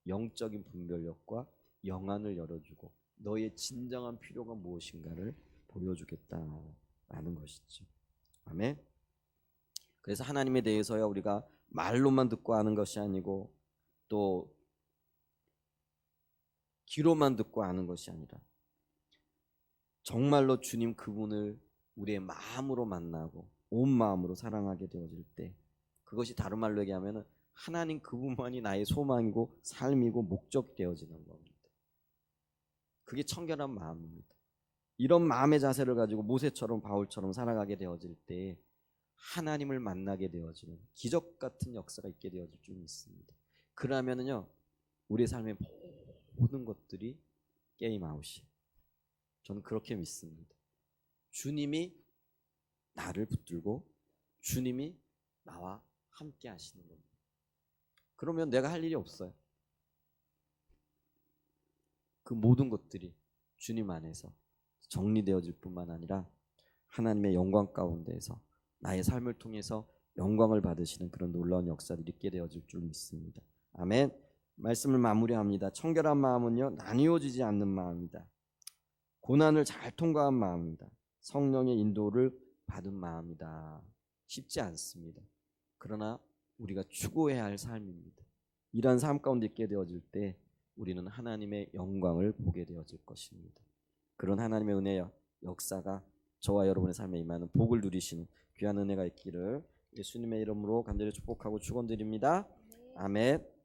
영적인 분별력과 영안을 열어주고 너의 진정한 필요가 무엇인가를 보여주겠다라는 것이죠. 아멘. 그래서 하나님에 대해서야 우리가 말로만 듣고 아는 것이 아니고 또 귀로만 듣고 아는 것이 아니라 정말로 주님 그분을 우리의 마음으로 만나고 온 마음으로 사랑하게 되어질 때, 그것이 다른 말로 얘기하면 하나님 그분만이 나의 소망이고 삶이고 목적이 되어지는 겁니다. 그게 청결한 마음입니다. 이런 마음의 자세를 가지고 모세처럼 바울처럼 살아가게 되어질 때 하나님을 만나게 되어지는 기적 같은 역사가 있게 되어질 줄 믿습니다. 그러면은요, 우리 삶의 모든 것들이 게임 아웃이. 저는 그렇게 믿습니다. 주님이 나를 붙들고 주님이 나와 함께 하시는 겁니다. 그러면 내가 할 일이 없어요. 그 모든 것들이 주님 안에서 정리되어질 뿐만 아니라 하나님의 영광 가운데에서 나의 삶을 통해서 영광을 받으시는 그런 놀라운 역사를 있게 되어질 줄 믿습니다. 아멘. 말씀을 마무리합니다. 청결한 마음은요, 나뉘어지지 않는 마음이다. 고난을 잘 통과한 마음이다. 성령의 인도를 받은 마음이다. 쉽지 않습니다. 그러나 우리가 추구해야 할 삶입니다. 이러한 삶 가운데 있게 되어질 때 우리는 하나님의 영광을 보게 되어질 것입니다. 그런 하나님의 은혜와 역사가 저와 여러분의 삶에 임하는 복을 누리시는 귀한 은혜가 있기를 예수님의 이름으로 간절히 축복하고 축원드립니다. 아멘.